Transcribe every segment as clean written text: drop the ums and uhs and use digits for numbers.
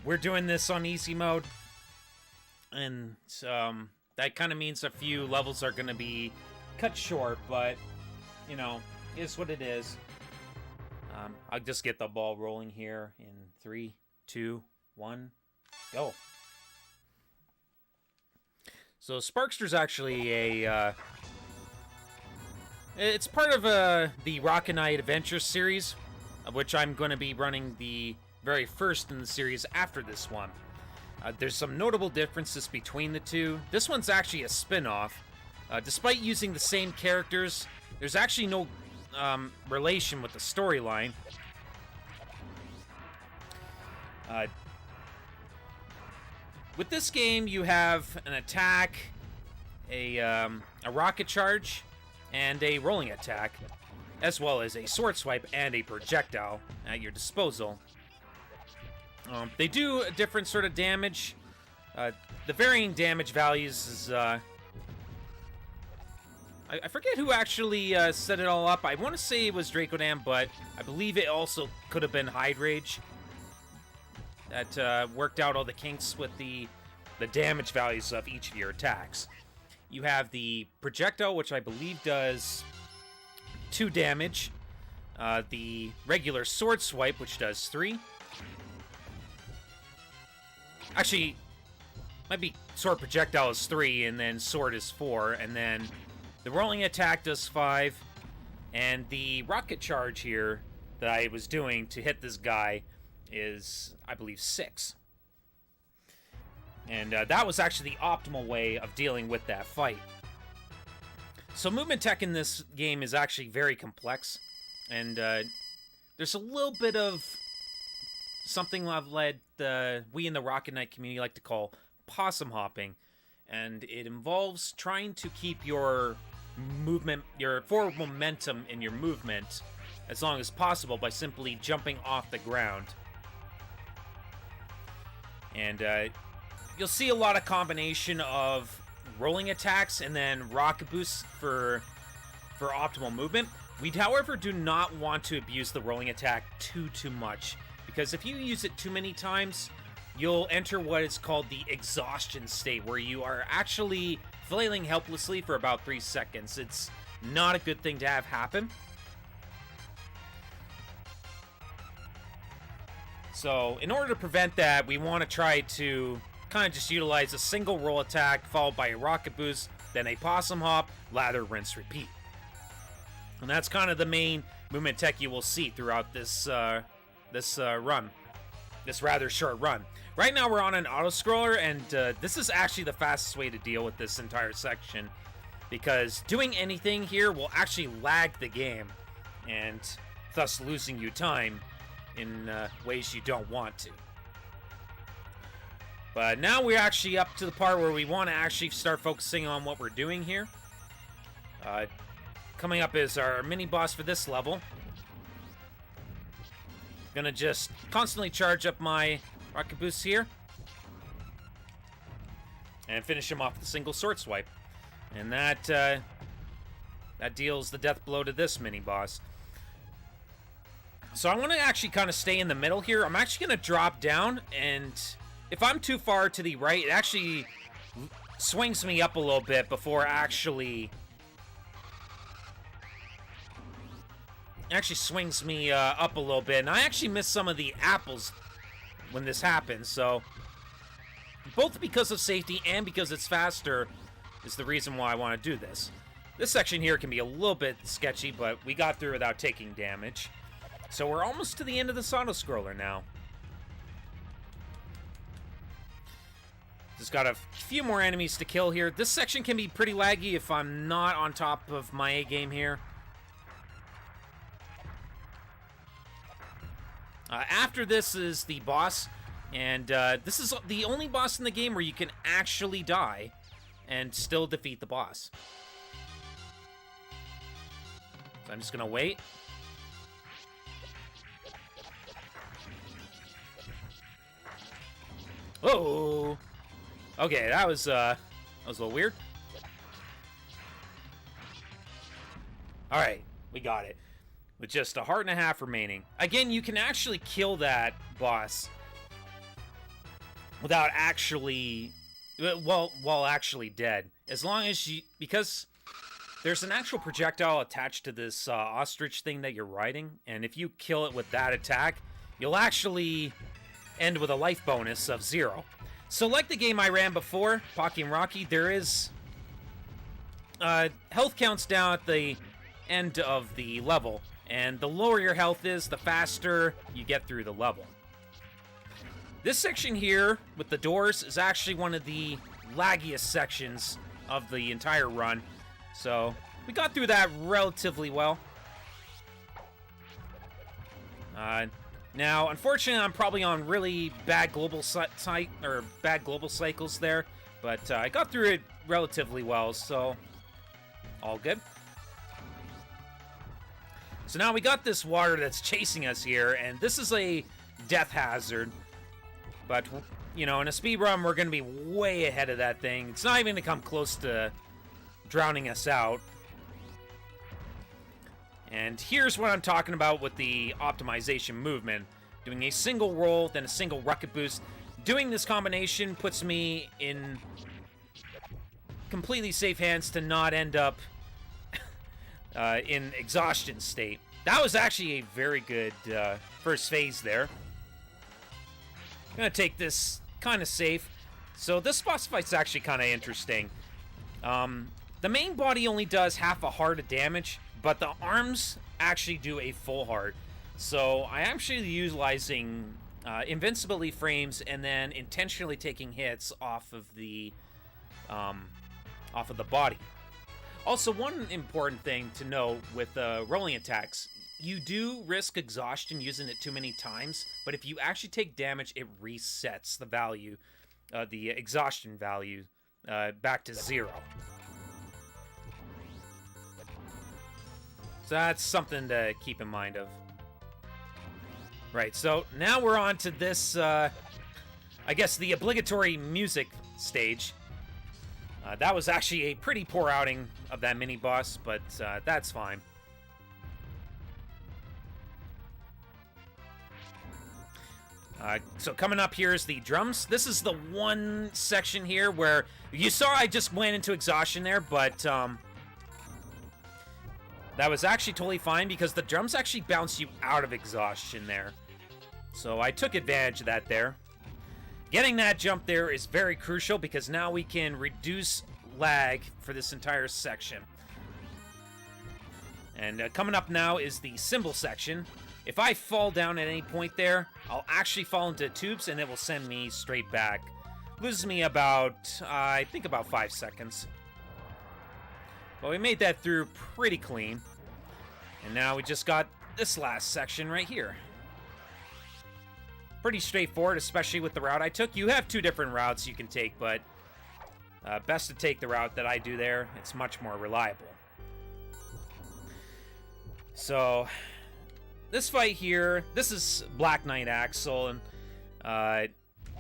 We're doing this on easy mode, and that kind of means a few levels are going to be cut short, but, you know, is what it is. I'll just get the ball rolling here in 3, 2, 1, go. So Sparkster's actually it's part of the Rock and Knight Adventure series, of which I'm going to be running the very first in the series after this one. There's some notable differences between the two. This one's actually a spin-off. Despite using the same characters, there's actually no relation with the storyline. With this game, you have an attack, a rocket charge, and a rolling attack, as well as a sword swipe and a projectile at your disposal. They do a different sort of damage. The varying damage values is... I forget who actually set it all up. I want to say it was d4gr0n, but I believe it also could have been Hide Rage that worked out all the kinks with the damage values of each of your attacks. You have the projectile, which I believe does 2 damage. The regular sword swipe, which does 3. Actually, might be sword projectile is 3, and then sword is 4, and then the rolling attack does 5, and the rocket charge here that I was doing to hit this guy is, I believe, 6. And that was actually the optimal way of dealing with that fight. So movement tech in this game is actually very complex, and there's a little bit of something I've led we in the Rock and Knight community like to call possum hopping, and it involves trying to keep your movement, your forward momentum in your movement as long as possible by simply jumping off the ground. And you'll see a lot of combination of rolling attacks and then rocket boosts for optimal movement. We, however, do not want to abuse the rolling attack too much, because if you use it too many times, you'll enter what is called the exhaustion state, where you are actually flailing helplessly for about 3 seconds. It's not a good thing to have happen. So, in order to prevent that, we want to try to kind of just utilize a single roll attack, followed by a rocket boost, then a possum hop, lather, rinse, repeat. And that's kind of the main movement tech you will see throughout this run. This rather short run. Right now we're on an auto-scroller, and this is actually the fastest way to deal with this entire section, because doing anything here will actually lag the game, and thus losing you time in ways you don't want to. But now we're actually up to the part where we want to actually start focusing on what we're doing here. Coming up is our mini-boss for this level. Gonna just constantly charge up my rocket boosts here and finish him off with a single sword swipe. And that deals the death blow to this mini-boss. So I want to actually kind of stay in the middle here. I'm actually going to drop down, and if I'm too far to the right, it actually swings me up a little bit before actually swings me up a little bit. And I actually miss some of the apples when this happens, so both because of safety and because it's faster is the reason why I want to do this. This section here can be a little bit sketchy, but we got through without taking damage. So we're almost to the end of the auto-scroller now. Just got a few more enemies to kill here. This section can be pretty laggy if I'm not on top of my A-game here. After this is the boss, and this is the only boss in the game where you can actually die and still defeat the boss. So I'm just gonna wait. Oh, okay, that was a little weird. All right, we got it. With just a heart and a half remaining. Again, you can actually kill that boss without actually, well, while actually dead. As long as you, because there's an actual projectile attached to this ostrich thing that you're riding, and if you kill it with that attack, you'll actually end with a life bonus of 0. So like the game I ran before, Pocky and Rocky, there is health counts down at the end of the level, and the lower your health is, the faster you get through the level. This section here with the doors is actually one of the laggiest sections of the entire run, so we got through that relatively well. Now, unfortunately, I'm probably on really bad global global cycles there, but I got through it relatively well, so all good. So now we got this water that's chasing us here, and this is a death hazard. But, you know, in a speed run, we're going to be way ahead of that thing. It's not even going to come close to drowning us out. And here's what I'm talking about with the optimization movement. Doing a single roll, then a single rocket boost. Doing this combination puts me in completely safe hands to not end up in exhaustion state. That was actually a very good first phase there. Gonna take this kind of safe. So this boss fight's actually kind of interesting. The main body only does half a heart of damage, but the arms actually do a full heart. So I actually utilizing invincibility frames and then intentionally taking hits off of the body. Also, one important thing to know with rolling attacks, you do risk exhaustion using it too many times, but if you actually take damage, it resets the value, the exhaustion value, back to 0. So that's something to keep in mind of. Right, so now we're on to this, I guess the obligatory music stage. That was actually a pretty poor outing of that mini-boss, but that's fine. So coming up here is the drums. This is the one section here where you saw I just went into exhaustion there, but that was actually totally fine because the drums actually bounce you out of exhaustion there. So I took advantage of that there. Getting that jump there is very crucial because now we can reduce lag for this entire section. And coming up now is the cymbal section. If I fall down at any point there, I'll actually fall into tubes and it will send me straight back. Loses me about, I think about 5 seconds. But we made that through pretty clean. And now we just got this last section right here. Pretty straightforward, especially with the route I took. You have 2 different routes you can take, but best to take the route that I do there. It's much more reliable. So, this fight here, this is Black Knight Axel, and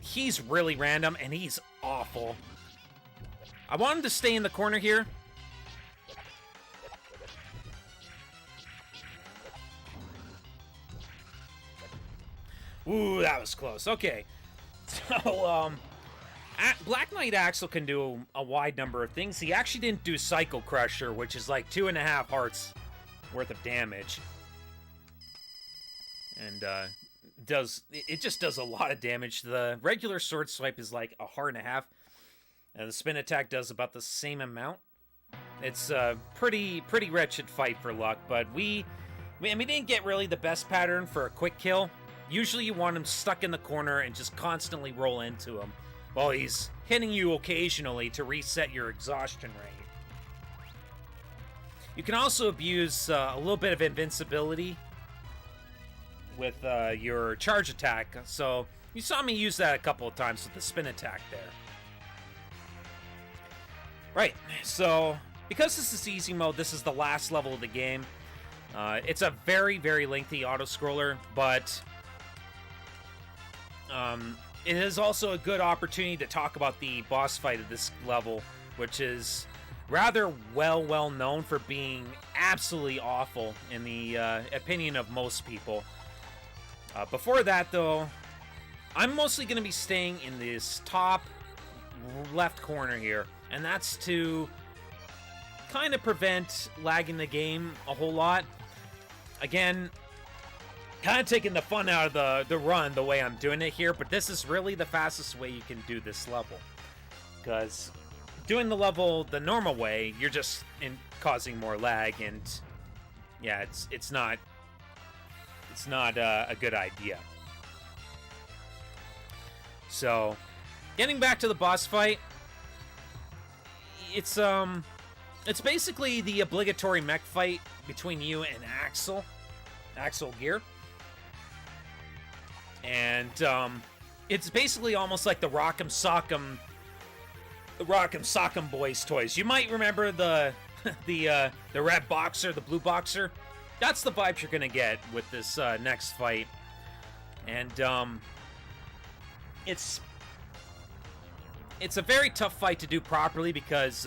he's really random, and he's awful. I want him to stay in the corner here. Ooh, that was close. Okay. So, Black Knight Axel can do a wide number of things. He actually didn't do Cycle Crusher, which is like 2.5 hearts worth of damage. And, it just does a lot of damage. The regular sword swipe is like 1.5 hearts. And the spin attack does about the same amount. It's a pretty wretched fight for luck, but we didn't get really the best pattern for a quick kill. Usually you want him stuck in the corner and just constantly roll into him while he's hitting you occasionally to reset your exhaustion rate. You can also abuse a little bit of invincibility with your charge attack. So you saw me use that a couple of times with the spin attack there. Right, so because this is easy mode, this is the last level of the game. It's a very lengthy auto-scroller, but it is also a good opportunity to talk about the boss fight of this level, which is rather well known for being absolutely awful in the opinion of most people. Before that, though, I'm mostly going to be staying in this top left corner here, and that's to kind of prevent lagging the game a whole lot. Again, kind of taking the fun out of the run the way I'm doing it here, but this is really the fastest way you can do this level. Because doing the level the normal way, you're just causing more lag, and yeah, it's not a good idea. So, getting back to the boss fight, it's basically the obligatory mech fight between you and Axel Gear. And it's basically almost like the Rock'em Sock'em Boys toys. You might remember the red boxer, the blue boxer. That's the vibes you're gonna get with this next fight. And it's a very tough fight to do properly because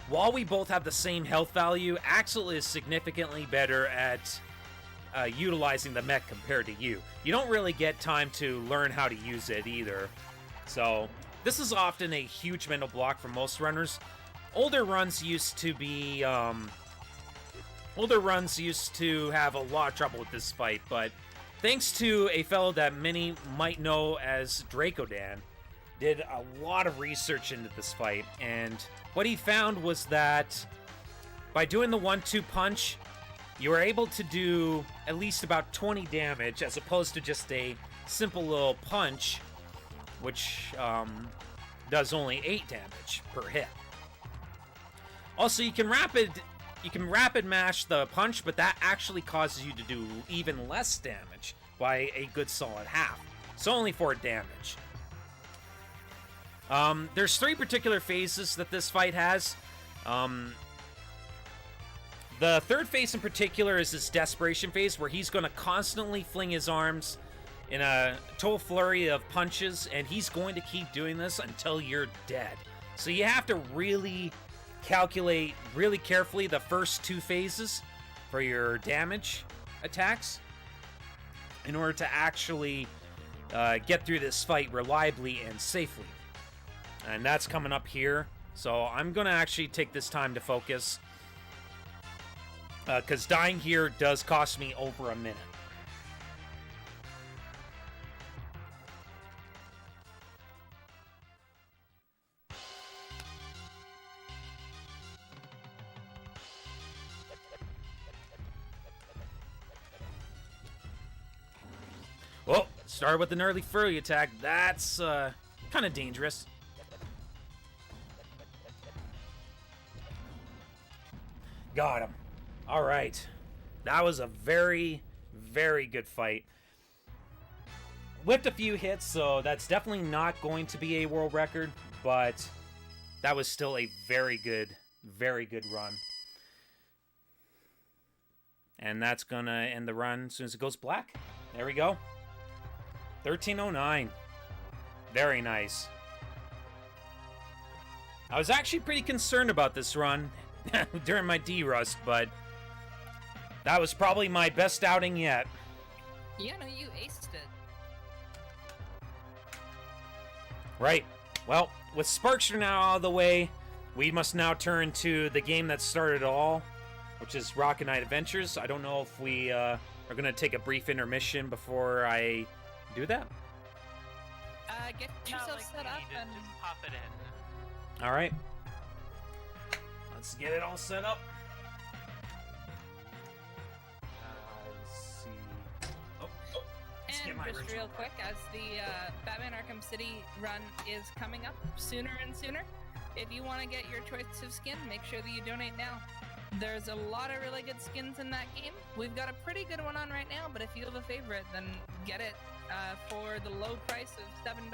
while we both have the same health value, Axel is significantly better at utilizing the mech compared to you. You don't really get time to learn how to use it either. So this is often a huge mental block for most runners. Older runs used to have a lot of trouble with this fight, but thanks to a fellow that many might know as d4gr0n, did a lot of research into this fight, and what he found was that by doing the 1-2 punch, you were able to do at least about 20 damage, as opposed to just a simple little punch, which does only 8 damage per hit. Also, you can rapid mash the punch, but that actually causes you to do even less damage by a good solid half. So only 4 damage. There's 3 particular phases that this fight has. The third phase in particular is his desperation phase, where he's going to constantly fling his arms in a total flurry of punches, and he's going to keep doing this until you're dead. So you have to really calculate really carefully the first 2 phases for your damage attacks in order to actually get through this fight reliably and safely. And that's coming up here. So I'm going to actually take this time to focus, because dying here does cost me over a minute. Well, started with an early furry attack. That's kind of dangerous. Got him. All right. That was a very, very good fight. Whipped a few hits, so that's definitely not going to be a world record, but that was still a very good run. And that's going to end the run as soon as it goes black. There we go. 1309. Very nice. I was actually pretty concerned about this run during my D-Rust, but that was probably my best outing yet. Yeah, no, you aced it. Right. Well, with Sparkster now out of the way, we must now turn to the game that started it all, which is Rocket Knight Adventures. I don't know if we are going to take a brief intermission before I do that. Get yourself set up and just pop it in. All right. Let's get it all set up. Let's see. Let's get and my just original real quick, as the Batman Arkham City run is coming up sooner and sooner, if you want to get your choice of skin, make sure that you donate now. There's a lot of really good skins in that game. We've got a pretty good one on right now, but if you have a favorite, then get it for the low price of $7.